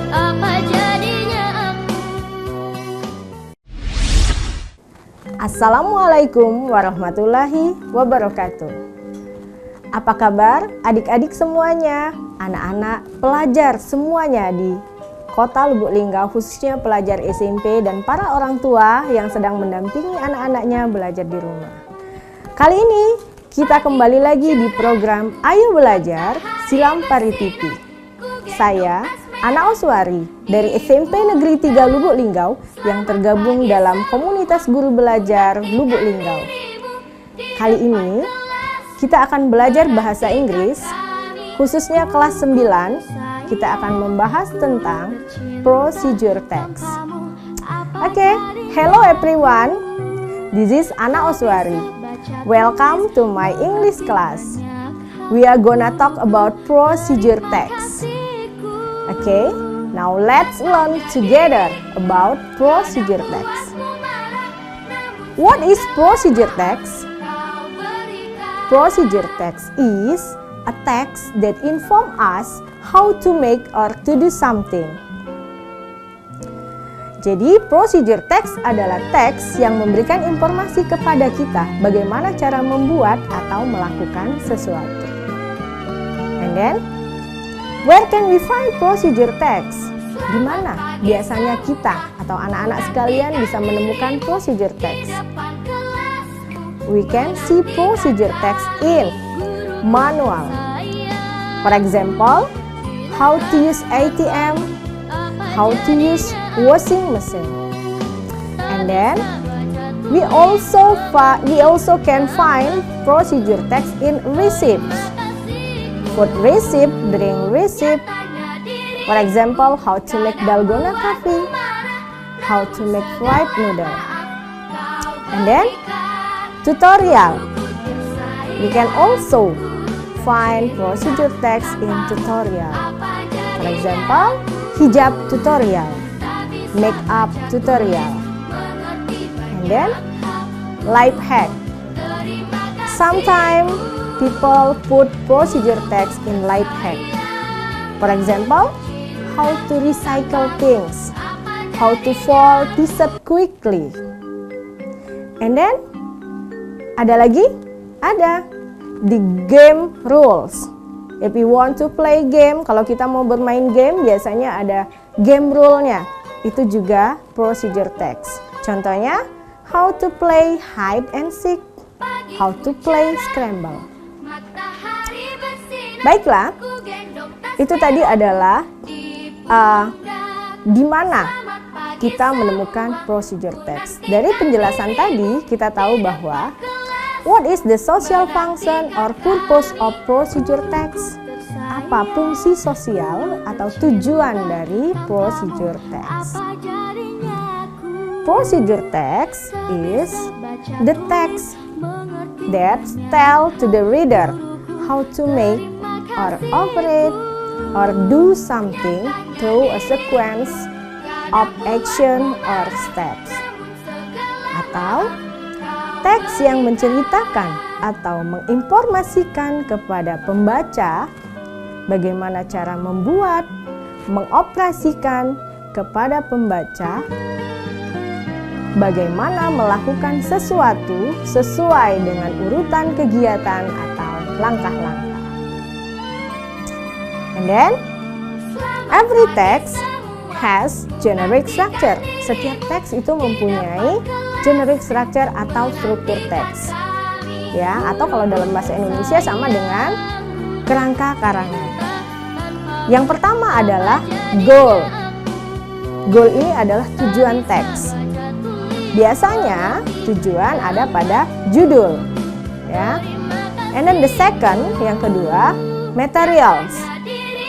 apa jadinya aku. Assalamualaikum warahmatullahi wabarakatuh. Apa kabar adik-adik semuanya, anak-anak pelajar semuanya di Kota Lubuk Linggau, khususnya pelajar SMP dan para orang tua yang sedang mendampingi anak-anaknya belajar di rumah. Kali ini kita kembali lagi di program Ayo Belajar Silampari TV. Saya Ana Oswari dari SMP Negeri 3 Lubuk Linggau yang tergabung dalam komunitas guru belajar Lubuk Linggau. Kali ini kita akan belajar bahasa Inggris, khususnya kelas 9. Kita akan membahas tentang procedure text. Oke, hello everyone. This is Ana Oswari. Welcome to my English class. We are gonna talk about procedure text. Okay, now let's learn together about procedure text. What is procedure text? Procedure text is a text that informs us how to make or to do something. Jadi, procedure text adalah teks yang memberikan informasi kepada kita bagaimana cara membuat atau melakukan sesuatu. And then, where can we find procedure text? Di mana biasanya kita atau anak-anak sekalian bisa menemukan procedure text? We can see procedure text in manual. For example, how to use ATM, how to use washing machine. And then we also can find procedure text in receipts. Food receipt, drink receipt. For example, how to make dalgona coffee, how to make fried noodle. And then tutorial. We can also find procedure text in tutorial. For example, hijab tutorial, makeup tutorial. And then life hack. Sometimes people put procedure text in life hack. For example, how to recycle things, how to fold t-shirt quickly. And then ada lagi? Ada the game rules. If you want to play game, kalau kita mau bermain game biasanya ada game rule-nya. Itu juga procedure text. Contohnya, how to play hide and seek, how to play scramble. Baiklah, itu tadi adalah di mana kita menemukan procedure text. Dari penjelasan tadi kita tahu bahwa what is the social function or purpose of procedure text? Apa fungsi sosial atau tujuan dari procedure text? Procedure text is the text that tell to the reader how to make or operate or do something through a sequence of action or steps. Atau teks yang menceritakan atau menginformasikan kepada pembaca bagaimana cara membuat, mengoperasikan kepada pembaca bagaimana melakukan sesuatu sesuai dengan urutan kegiatan atau langkah-langkah. And then, every text has generic structure. Setiap teks itu mempunyai generic structure atau struktur teks. Ya, atau kalau dalam bahasa Indonesia sama dengan kerangka karangan. Yang pertama adalah goal. Goal ini adalah tujuan teks. Biasanya tujuan ada pada judul, ya. And then the second, yang kedua, materials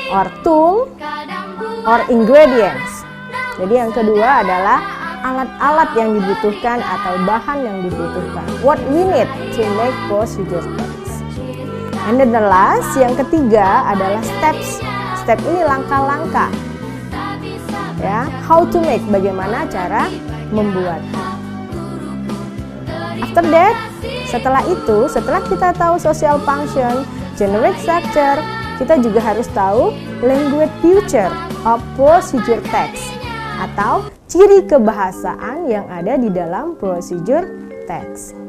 or tool or ingredients. Jadi yang kedua adalah alat-alat yang dibutuhkan atau bahan yang dibutuhkan. What we need to make procedure text. And then the last, yang ketiga adalah steps. Step ini langkah-langkah. Ya, how to make, bagaimana cara membuat. After that, setelah itu, setelah kita tahu social function, generic structure, kita juga harus tahu language feature of procedure text atau ciri kebahasaan yang ada di dalam procedure text.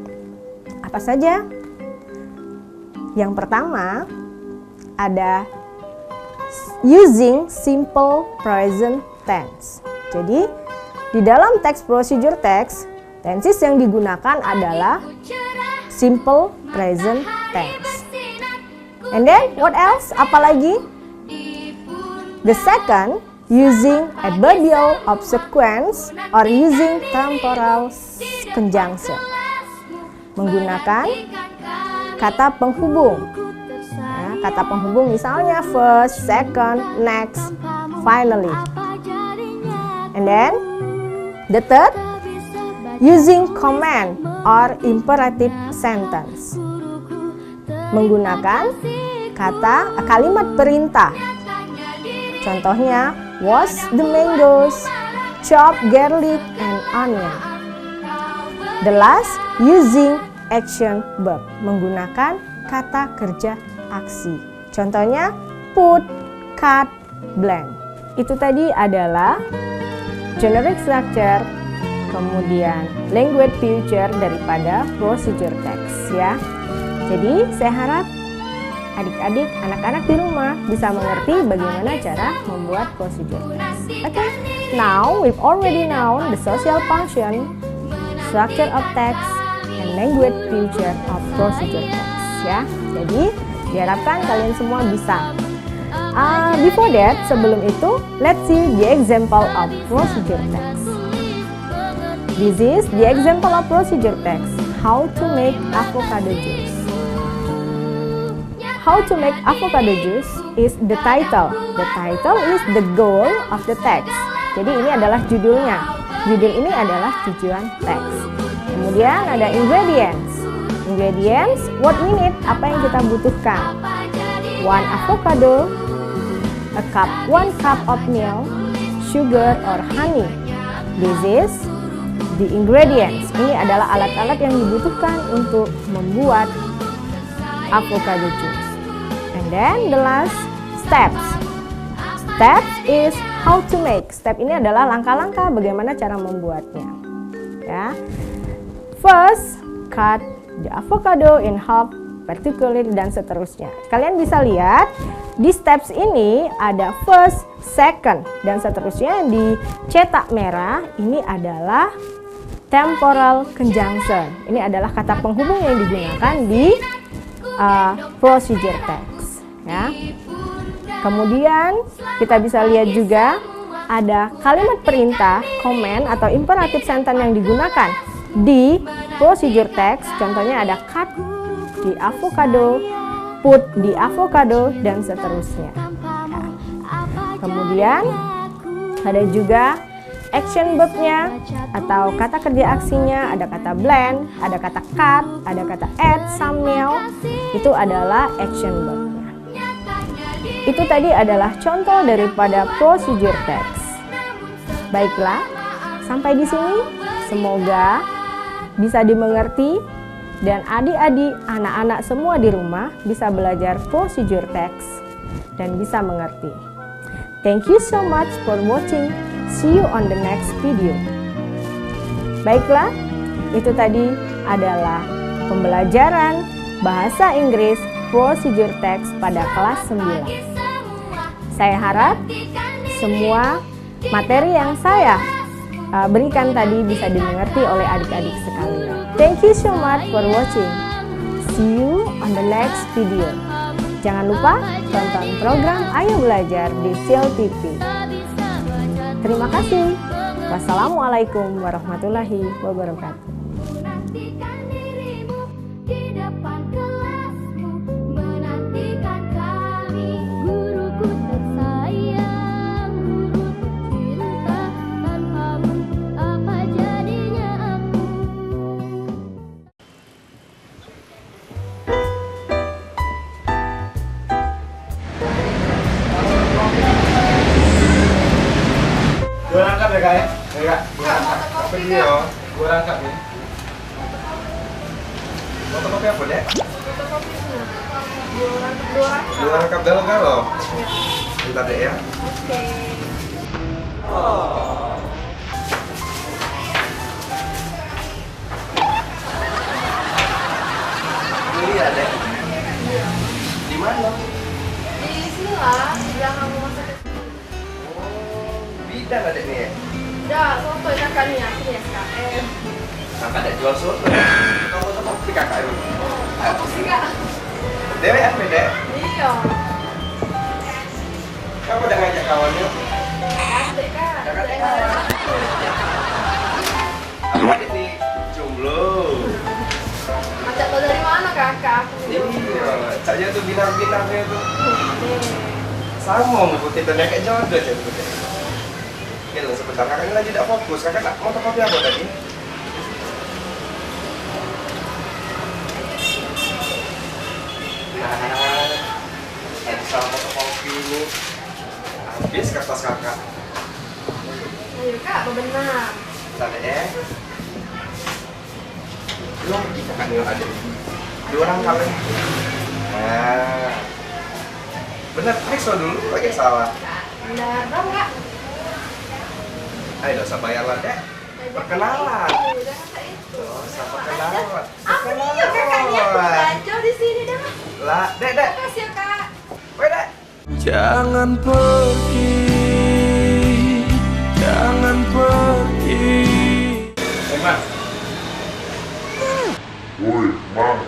Apa saja? Yang pertama ada using simple present tense. Jadi di dalam teks procedure text, tenses yang digunakan adalah simple present tense. And then what else? Apalagi? The second, using adverbial of sequence or using temporal conjunction. Menggunakan kata penghubung. Nah, kata penghubung misalnya first, second, next, finally. And then the third, using command or imperative sentence. Menggunakan kalimat perintah. Contohnya, wash the mangoes, chop garlic and onion. The last, using action verb. Menggunakan kata kerja aksi. Contohnya, put, cut, blend. Itu tadi adalah generic structure, kemudian language feature daripada procedure text ya. Jadi saya harap adik-adik, anak-anak di rumah bisa mengerti bagaimana cara membuat procedure text. Okay, now we've already known the social function, structure of text, and language feature of procedure text ya. Jadi diharapkan kalian semua bisa. Before that, sebelum itu, let's see the example of procedure text. This is the example of procedure text. How to make avocado juice. How to make avocado juice is the title. The title is the goal of the text. Jadi ini adalah judulnya. Judul ini adalah tujuan teks. Kemudian ada ingredients. Ingredients, what we need, apa yang kita butuhkan. 1 avocado, 1 cup of milk, sugar or honey. This is the ingredients. Ini adalah alat-alat yang dibutuhkan untuk membuat avocado juice. And then the last steps. Steps is how to make. Step ini adalah langkah-langkah bagaimana cara membuatnya. Ya. First, cut the avocado in half, particularly dan seterusnya. Kalian bisa lihat di steps ini ada first, second dan seterusnya yang dicetak merah. Ini adalah temporal conjunction. Ini adalah kata penghubung yang digunakan di procedure text ya. Kemudian kita bisa lihat juga ada kalimat perintah, command atau imperative sentence yang digunakan di procedure text. Contohnya ada cut di avocado, put di avocado dan seterusnya ya. Kemudian ada juga action verb-nya atau kata kerja aksinya, ada kata blend, ada kata cut, ada kata add some milk. Itu adalah action verb-nya. Itu tadi adalah contoh daripada procedure text. Baiklah, sampai di sini semoga bisa dimengerti dan adik-adik, anak-anak semua di rumah bisa belajar procedure text dan bisa mengerti. Thank you so much for watching. See you on the next video. Baiklah, itu tadi adalah pembelajaran bahasa Inggris procedure text pada kelas 9. Saya harap semua materi yang saya berikan tadi bisa dimengerti oleh adik-adik sekalian. Thank you so much for watching. See you on the next video. Jangan lupa tonton program Ayo Belajar di Sil TV. Terima kasih. Wassalamualaikum warahmatullahi wabarakatuh. Menantikan dirimu di depan kelasmu, menantikan kami, guruku tersayang, guru tercinta, tanpamu apa jadinya aku. Gue angkat ya kak ya? Ya kak, gue angkat. Apa dia ya? Gue angkat ya. Fotokopi apa, Dek? Fotokopinya. Dua rangkap galau-galau. Bentar, Dek ya. Oke. Ini ya, Dek. Di mana? Di sini lah, di belakang rumah sakit. Oh, bidang ada nih ya. Udah, soto kakak nih, aku nih SKM. Kakak ada jual soto ya? Kamu fotokopi kakak ini. Aku sih kak. Dewe apa, Dek? Iya. Kamu udah ngajak kawannya? Asik kak. Kakak Ada yang kawan. ada. Aku ada nih jomblo. Ajak lo dari mana kakak? Aku Iya, saya tuh binar-binarnya tuh. Sama ngikutin tuh kayak jodoh ya tuh. Oke, sebentar kakak ini lagi tidak fokus. Kakak nak fotokopi apa tadi? Nah, tadi sama fotokopi ini habis kertas kakak. Ayo kak, benar. Bentar ya. Lagi kakak nih ada. Dua orang kalian. Nah, bener, periksa dulu, lagi salah. Benar, berapa kak? Ayo, dosa bayar lah, Dek. Perkenalan. Udah kakak itu. Dosa perkenalan. Aku nih kakaknya, aku belanja di sini dah. Lah, Dek, Dek. Makasih ya kak. Woi, Dek. Jangan pergi, jangan pergi. Mas. Woi, Mang.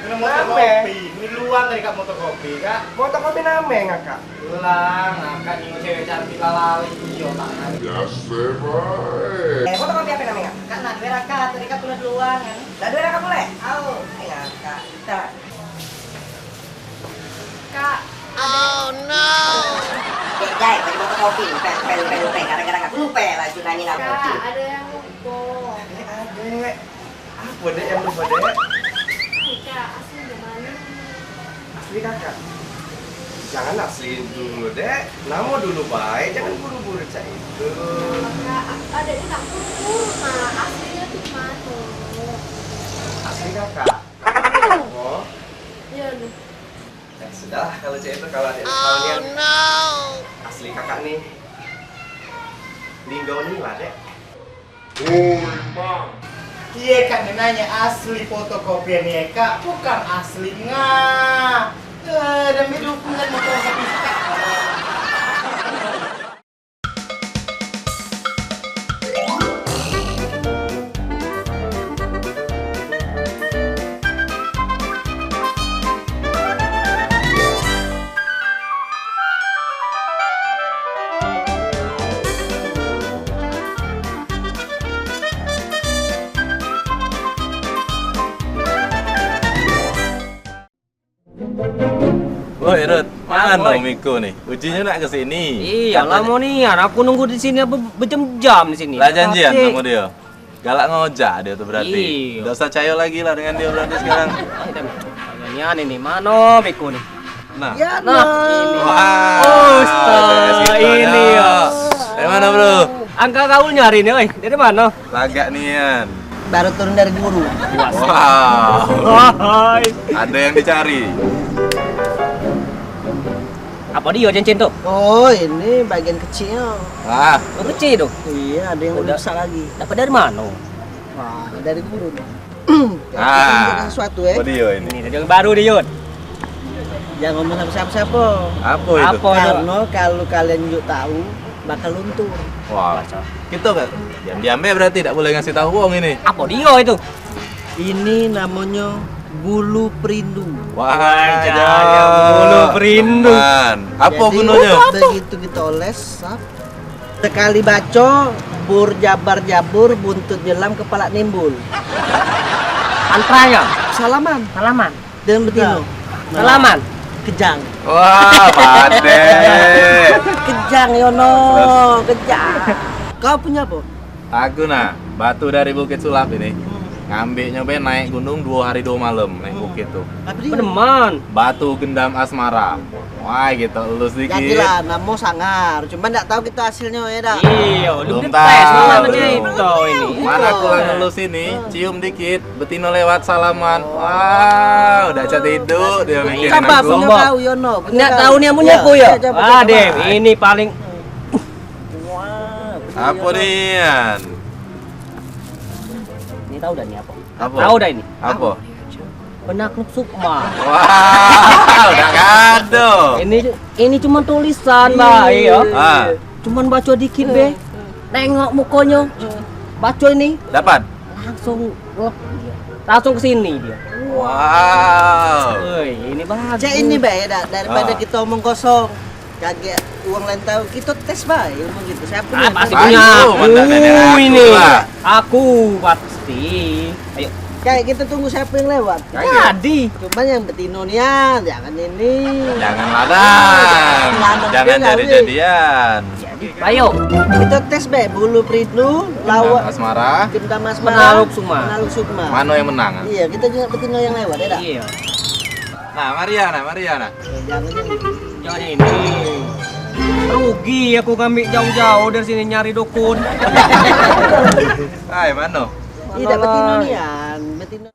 Ini fotokopi. Ini luang tadi kak fotokopi kak. Fotokopi nameng, Kak. Ulang, kak nyinggung cewek cantik lali. Iya, tak kan. Biasa, baik. Fotokopi apa namanya? Kak, nah dua raka, tadi kak tulis duluan kan? Lah, dua kakak boleh? Ayo, ayo kak, kita. Kak, Jai, tadi mau kopi, lupa, gara-gara nggak lupa lah junanya nggak kopi. kak, ada yang lupa. Adek. Apa, Dek, yang lupa, Dek? Nih kak, asli gimana? Asli kakak. Jangan asli dulu, Dek. Nama dulu baik, jangan buru-buru cak itu. Kak, ada ini tak purul. Nah, aslinya tuh mana? Asli kakak. Oh, Iya nih. ya sudah kalau cak itu kalau ada soalnya asli kakak nih. Linggau nih lah, Dek. Woi, Mang. Iya kak, dia nanya asli fotokopian ya kak, bukan asli nggak. Demi dukungan fotokopi kak. Woi Rut, mana Miko nih? Ujinya nak kesini. Iya, lama nih, aku nunggu di sini berjam-jam di sini. Lah janjian Tapi- sama dia. Galak ngojak dia tuh berarti. Iya. Nggak usah cayo lagi lah dengan dia berarti sekarang. Ini aneh nih, mana Miko nih? Nah. Ya, Nah, ini. Wah, Ustaz, ada gitu ini ya. Dari mana bro? Angka kau nyari nih, oi. Dari mana? Lagak nian. Baru turun dari guru. Wow. Hai. Ada yang dicari. Apa dia cincin tuh? Oh, ini bagian kecil. Ah, Oh, kecil tuh. Iya, ada yang lebih Udah. besar lagi. Dapat dari mana? Wah, dari guru nih. ah. Sesuatu ya. Oh dia ini. Ini dari yang baru nih, Yud. Jangan ngomong sama siapa-siapa. Apa itu? Apa? Karena kalau kalian juga tahu, bakal luntur. Wah. Gitu kan? Diam-diam ya berarti tidak boleh ngasih tahu wong ini. Apa dia itu? Ini namanya bulu perindu. Wah, jangan bulu perindu. Aman. Apa Jadi, gunanya? Begitu kita oles, sap. Sekali baca, bur jabar jabur, buntut jelam, kepala nimbul. Antranya, Salaman salaman, dan betino. salaman. Kejang. Wah, pade. Kejang Yono, kejang. Kau punya apa? Aku nah, batu dari Bukit Sulap ini. Ngambil nyobain naik gunung 2 hari 2 malam naik bukit tuh. Pedeman. Batu Gendam Asmara. Wah gitu lu sedikit. Jadilah namo sangar, cuman nggak tahu kita hasilnya ya dah. Iya, lu Belum tes tahu. namanya itu ini. Mana aku lalu sini, cium dikit, betino lewat salaman. Wah, udah cat hidup dia mikirin Coba aku. punya kau Yono. Nggak tahu nih amunya aku ya. Coba, Ah, coba. Dem, ini paling Apa Nian? ini tahu dah nih apa? Apa? Tahu dah ini. Apa? Penakluk Sukma. Wah, udah kado. Ini cuma tulisan, Mbak. Iya. Ah, Cuman baca dikit, Be. Nengok mukanya. Baca ini dapat. langsung lep dia. Langsung ke sini dia. Wow. Woi, ini bagus. Cek ini Bay ya, daripada Ah. kita omong kosong. Kaget uang lain tahu kita tes Bay, omong gitu. Siapa Ah, nih? pasti Ayo, punya mantan nenek aku ini. lah. Aku pasti. Ayo. Kayak kita tunggu siapa yang lewat. Jadi. Cuman yang betino nian, jangan ini. Jangan ladang. Ladang Jangan dia nggak, jadi-jadian. Ayo. Kita tes Bay, bulu Pridnu Gendam lawan Asmara. Gendam Asmara. Penaluk Sukma. Penaluk Sukma. Mano yang menang? Kan? Iya, kita juga betino yang lewat ya dah. Iya. Nah, Mariana. Jangan Jangan ini. Rugi aku ngambil jauh-jauh dari sini nyari dukun. Hai, Mano. tidak betino nian, betino.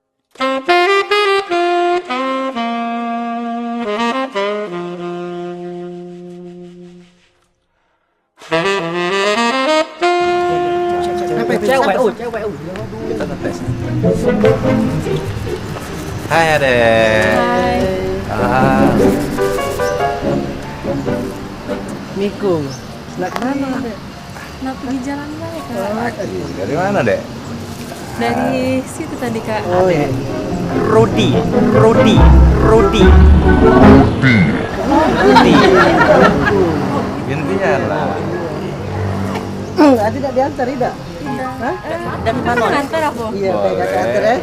Cewek. Kita ngetes. Hai, Adek. Ah, Miku. Nak kemana? Nah, pergi jalan balik, Kak. dari mana, Dek? Dari situ tadi, Kak. Oh iya. Rudi. Gantian lah. Tidak diantar, tidak. Hah? Dan mana? Kantor aku. Iya, Boleh. kayak antar ya.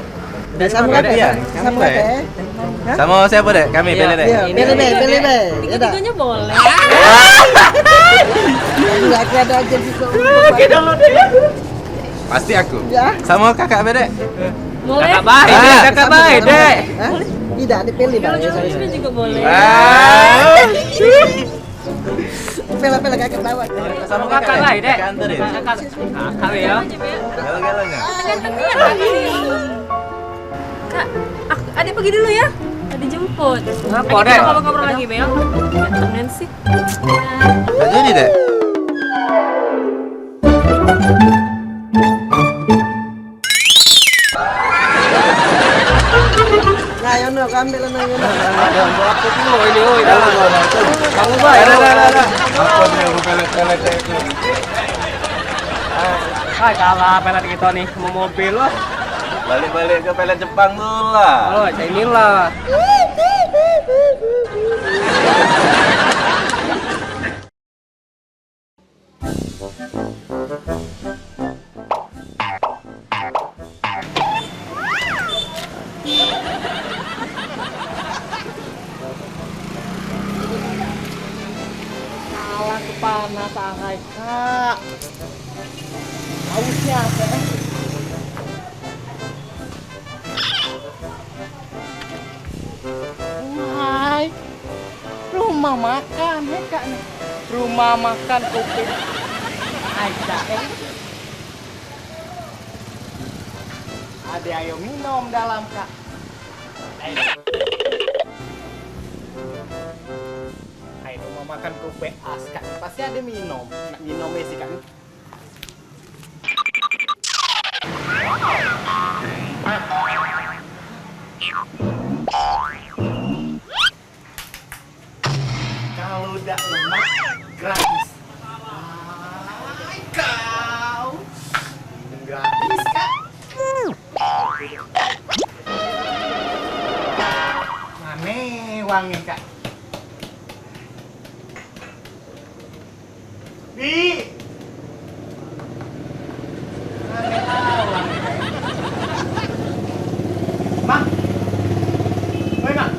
Dari Sama mana, kata Dek? ya? Kamu, Sama Dek? kata ya? Sama siapa, Dek? Kami Iya. pilih, Dek. Iya, pilih be, pilih be. Ya dah. Tiga-tiganya boleh. Enggak ada aja di Pasti aku. Ya. Sama kakak, Dek. Boleh. Kakak baik, Ah. Dek. Kakak baik, Dek. Hah? Tidak, dipilih Kalau Bang. cuma itu juga boleh. Ah. Pilih-pilih kakak tawa. Sama Kakak baik, Dek. Kakak anterin. Kakak ya. Gelo-gelonya. Gantengnya Kak ini. Kak, adek pergi dulu ya. Tadi jemput. Ngapa, Kita Dek? ngobrol-ngobrol lagi, Bel. Gantengan sih. Udah jadi, Dek? Nah, Yono, ambil lah Yono. Ini, oi. Kamu baik. Apa dia aku pelet-pelet itu? Hai, kalah pelet kita nih mau mobil loh. Balik-balik ke pelet Jepang dulu lah. Oh, inilah. Salah kepanasan, hai. Kak. Hausnya apa ya? Hai. Rumah makan, ya Kak nih. Rumah makan kopi. Ada Ada ayo minum dalam Kak. Hai, rumah makan kopi as Kak. Pasti ada minum. Nak minum sih Kak. Kalau udah lemak gratis. Hai, kau. Minum gratis Kak. Mana uangnya Kak? Bi. Mana uangnya Kak? Mak. Oi, Mak.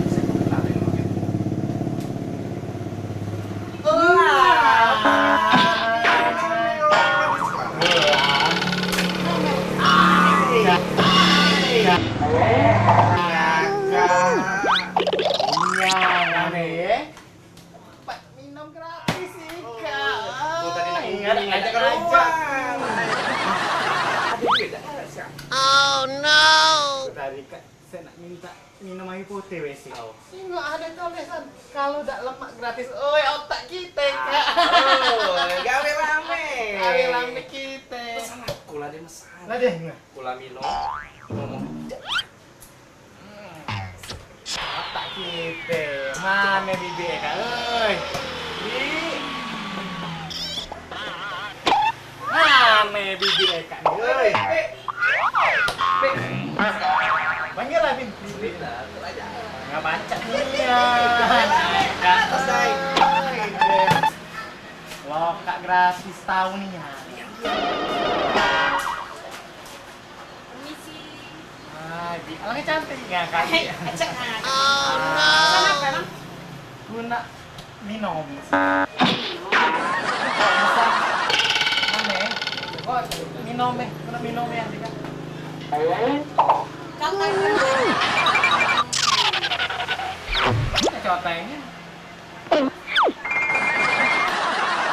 Ajak. Ada duit tak? Tadi Kak, saya nak minta minum air putih wes. Nggak ada tulisan kalau tak lemak gratis. Oi, otak kita Kak. Gawe rame. Gawe rame kita. Pesan aku lah dia mesan. Lah deh nggak. Kula minum. Ngomong. Otak kita. Mana bibi Kak? Oi. Bi. Mana bibi Kak? Oi. Panggil lah Bin. Nggak baca nih ya. Selesai. Lokak gratis tahu nih ya. Permisi. Bi, orangnya cantik nggak Kak? Oh no. Kenapa emang? Guna minum. Bisa. Mana ya? Oh, minum ya. Guna minum ya, Kak. Contohnya. Cotengnya.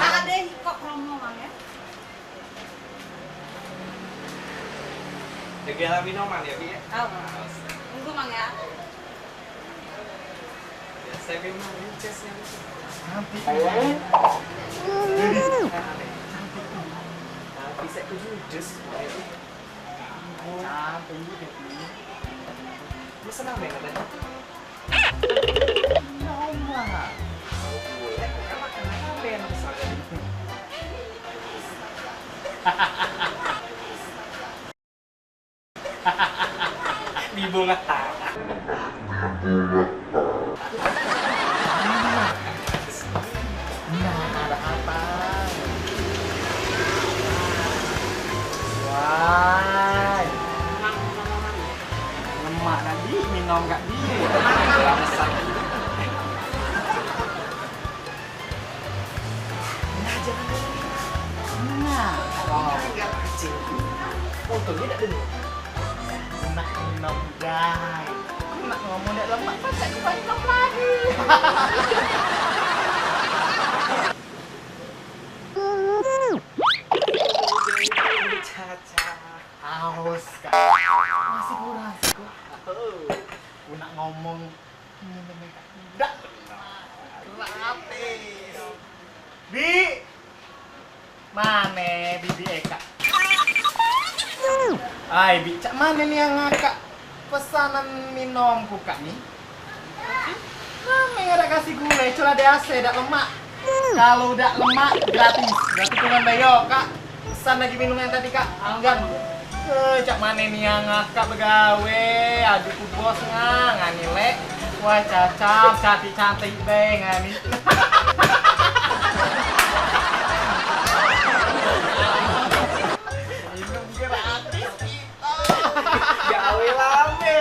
Ada kok promo Mang ya? Segala minuman ya, Bi ya? Oh. Tunggu Mang ya. Ya, saya memang rincesnya. Cantik. Bisa ke judes. Cantik juga Bi. Lu senang banget tadi? Nomor. Boleh, kenapa ben misalnya? Di bunga tangan. Nah, ada apa? Wah. Lemak tadi minum gak di. Nah, Enggak kecil. Fotonya tidak dengar. nak minum dah. Nak ngomong dak lemak pasal dipancok lagi. Caca. Haus Kak. Masih kurang sih Kak. Aku nak ngomong minum Kak. Dak. Gratis. Bi. Mana bibi Eka? Ay, Bi, cak mana nih yang ngakak pesanan minumku Kak nih? Namanya ada kasih gulai, cula DAC, dak lemak. Kalau udah lemak gratis, berarti cuma bayo Kak. Pesan lagi minum yang tadi Kak, anggan. Cak mana nih yang ngakak begawe? Aduh ku bos ngani lek. Wah cacap, cantik-cantik deh ngani. Minum gratis kita. Gawe lame.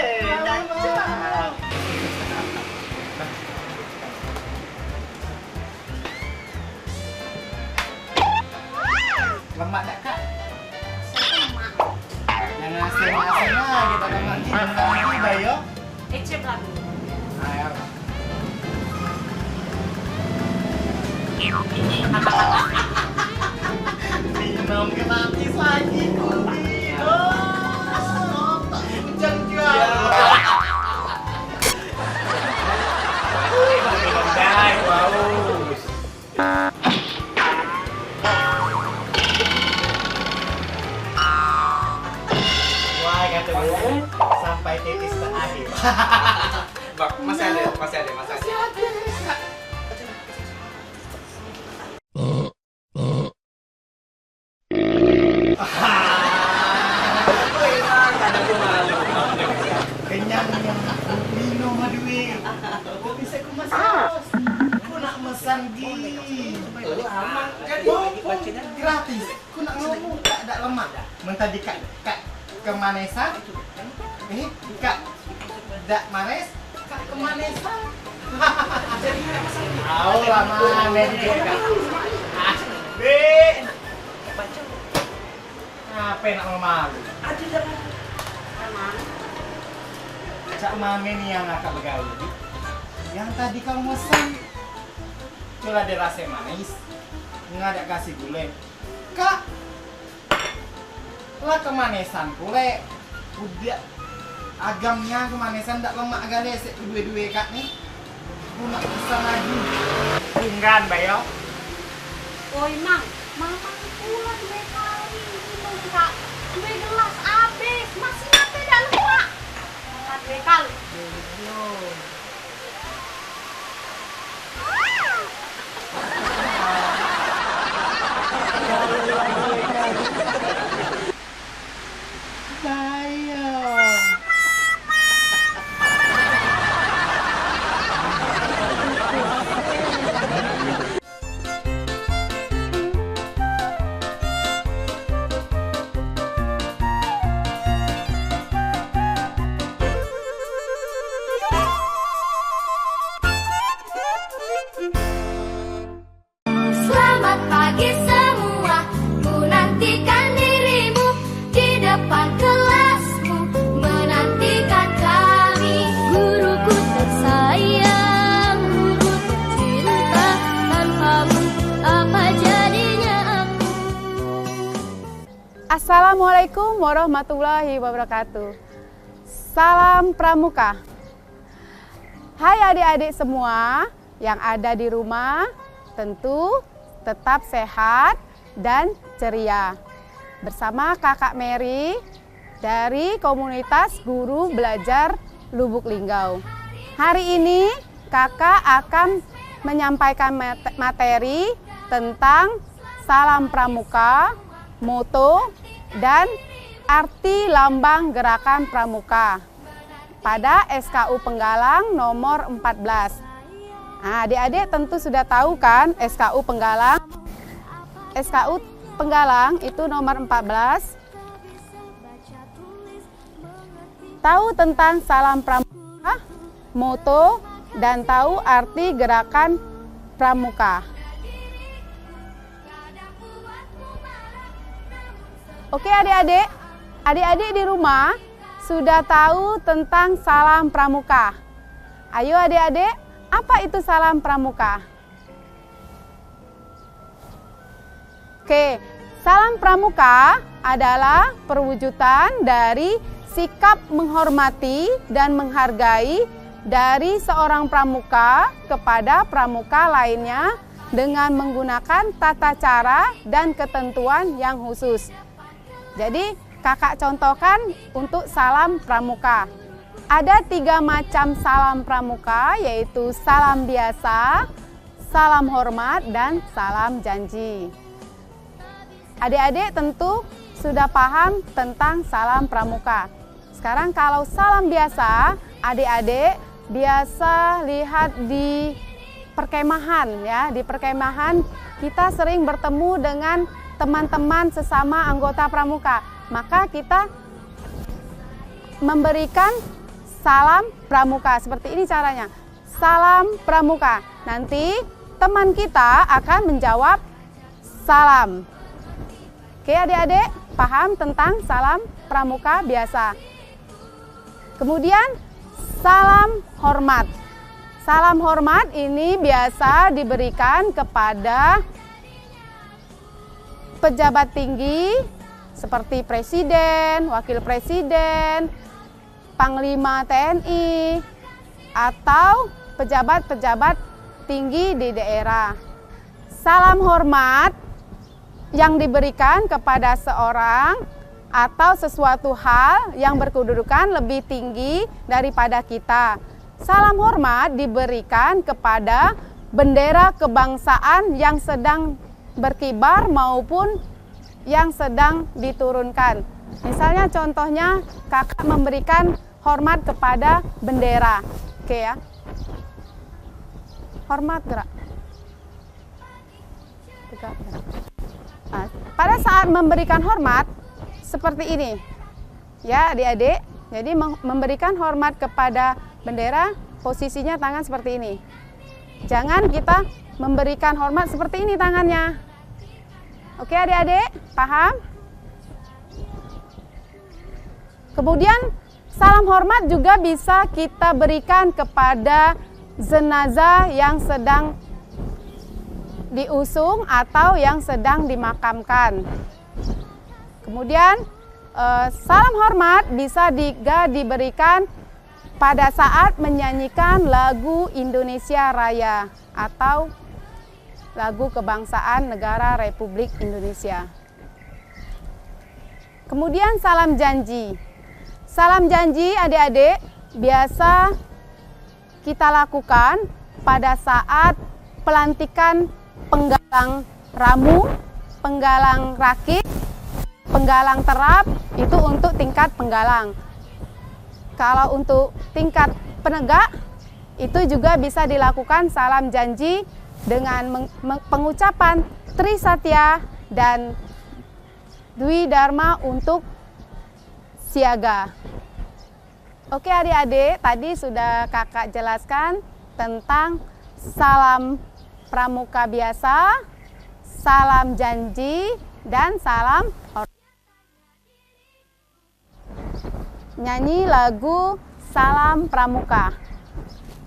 Lemak tak Kak? Yang ngasih-ngasih lah kita lemak di bentar lagi bayo. Ecep lagi. Ayo. Minum gratis lagi Kubi. Otak hujan juga. Minum dah, bagus. Wah, kata sampai titis terakhir. Bak, masih ada. Kenyang yang minum aduin. Bisa ku masak. Ku nak mesan di. Gratis. Ku nak ngomong tak ada lemak. Mentadi kak kemanesan. Kak dak manis. Kak kemanesan. Tahu lah mana dia Kak. Be. Apa nak malu? Cak mame nih yang ngakak begawi. Yang tadi kamu pesan, coba ada rasa manis, nggak ada kasih gulai. Kak, lah kemanesan kule udah agamnya kemanesan ndak lemak agak lesek dua-dua kak nih. Guna pesan lagi. Tunggan bayo. Oi mang, mama pula 2 kali minum kak. 2 gelas habis, masih nyampe dah lemak. 2 kali. Selamat pagi semua, ku nantikan dirimu di depan kelasmu, menantikan kami. Guruku tersayang, guru tercinta, tanpamu apa jadinya aku. Assalamualaikum warahmatullahi wabarakatuh. Salam Pramuka. Hai adik-adik semua yang ada di rumah, tentu tetap sehat dan ceria. Bersama Kakak Mary dari komunitas Guru Belajar Lubuk Linggau. Hari ini Kakak akan menyampaikan materi tentang salam pramuka, moto, dan arti lambang gerakan pramuka pada SKU Penggalang nomor 14. Nah, adik-adik tentu sudah tahu kan SKU Penggalang. SKU Penggalang itu nomor 14. Tahu tentang salam pramuka, moto, dan tahu arti gerakan pramuka. Oke adik-adik, adik-adik di rumah sudah tahu tentang salam pramuka. Ayo adik-adik, apa itu salam pramuka? Oke, salam pramuka adalah perwujudan dari sikap menghormati dan menghargai dari seorang pramuka kepada pramuka lainnya dengan menggunakan tata cara dan ketentuan yang khusus. Jadi, kakak contohkan untuk salam pramuka. Ada 3 macam salam pramuka, yaitu salam biasa, salam hormat, dan salam janji. Adik-adik tentu sudah paham tentang salam pramuka. Sekarang kalau salam biasa, adik-adik biasa lihat di perkemahan ya. Di perkemahan kita sering bertemu dengan teman-teman sesama anggota pramuka. Maka kita memberikan salam pramuka. Seperti ini caranya. Salam pramuka. Nanti teman kita akan menjawab salam. Oke adik-adik, paham tentang salam pramuka biasa. Kemudian salam hormat. Salam hormat ini biasa diberikan kepada pejabat tinggi seperti presiden, wakil presiden, panglima TNI, atau pejabat-pejabat tinggi di daerah. Salam hormat yang diberikan kepada seorang atau sesuatu hal yang berkedudukan lebih tinggi daripada kita. Salam hormat diberikan kepada bendera kebangsaan yang sedang berkibar maupun yang sedang diturunkan. Misalnya contohnya kakak memberikan hormat kepada bendera. Oke ya. Hormat gerak. Nah, pada saat memberikan hormat seperti ini. Ya, adik-adik. Jadi memberikan hormat kepada bendera, posisinya tangan seperti ini. Jangan kita memberikan hormat seperti ini tangannya. Oke adik-adik, paham? Kemudian salam hormat juga bisa kita berikan kepada jenazah yang sedang diusung atau yang sedang dimakamkan. Kemudian salam hormat bisa diberikan pada saat menyanyikan lagu Indonesia Raya atau lagu kebangsaan negara Republik Indonesia. Kemudian salam janji. Salam janji adik-adik biasa kita lakukan pada saat pelantikan penggalang ramu, penggalang rakit, penggalang terap, itu untuk tingkat penggalang. Kalau untuk tingkat penegak, itu juga bisa dilakukan salam janji dengan pengucapan Trisatya dan Dwi Dharma untuk siaga. Oke adik-adik, tadi sudah kakak jelaskan tentang salam pramuka biasa, salam janji, dan salam hormat. Nyanyi lagu Salam Pramuka.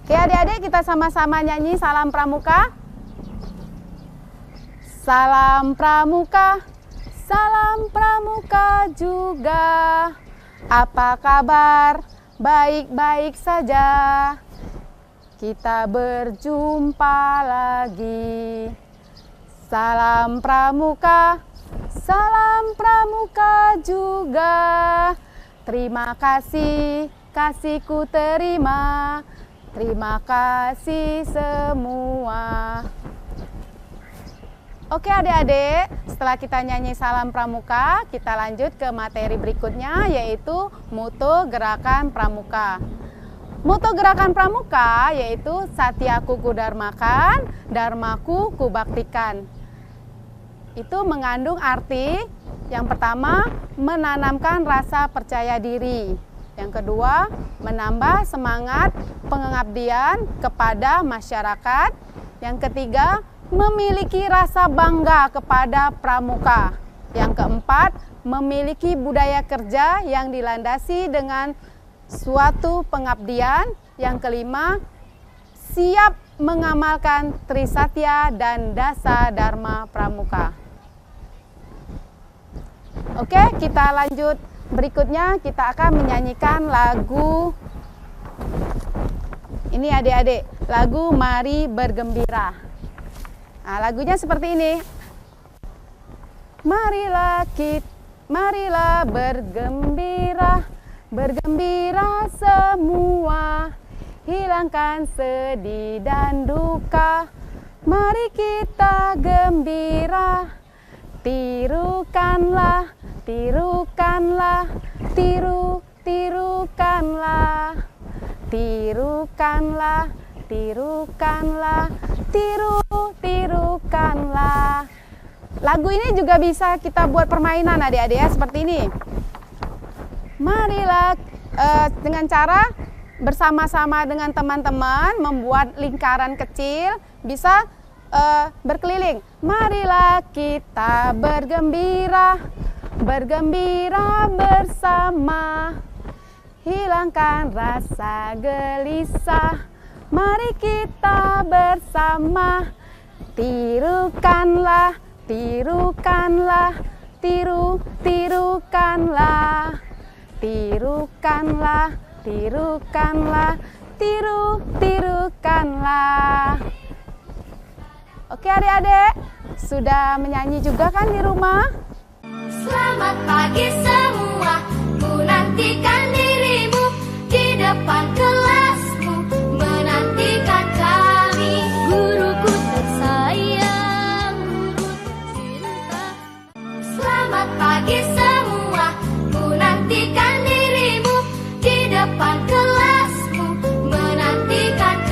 Oke adik-adik, kita sama-sama nyanyi salam pramuka. Salam pramuka, salam pramuka juga. Apa kabar? Baik-baik saja. Kita berjumpa lagi. Salam pramuka juga. Terima kasih, kasihku terima. Terima kasih semua. Oke adik-adik, setelah kita nyanyi salam pramuka, kita lanjut ke materi berikutnya, yaitu mutu gerakan pramuka. Mutu gerakan pramuka yaitu Satyaku Kudharmakan, Dharmaku Kubaktikan. Itu mengandung arti yang pertama, menanamkan rasa percaya diri. Yang kedua, menambah semangat pengabdian kepada masyarakat. Yang ketiga, memiliki rasa bangga kepada pramuka. Yang keempat, memiliki budaya kerja yang dilandasi dengan suatu pengabdian. Yang kelima, siap mengamalkan Trisatya dan Dasa Dharma Pramuka. Oke, kita lanjut. Berikutnya kita akan menyanyikan lagu. Ini adik-adik, lagu Mari Bergembira. Nah, lagunya seperti ini. Marilah bergembira, bergembira semua, hilangkan sedih dan duka. Mari kita gembira, tirukanlah, tirukanlah, tirukanlah, tirukanlah, tirukanlah, tirukanlah. Lagu ini juga bisa kita buat permainan adik-adik ya, seperti ini. Marilah dengan cara bersama-sama dengan teman-teman membuat lingkaran kecil, bisa berkeliling. Marilah kita bergembira, bergembira bersama, hilangkan rasa gelisah. Mari kita bersama, tirukanlah, tirukanlah, tirukanlah, tirukanlah, tirukanlah, tirukanlah. Oke adik-adik, sudah menyanyi juga kan di rumah?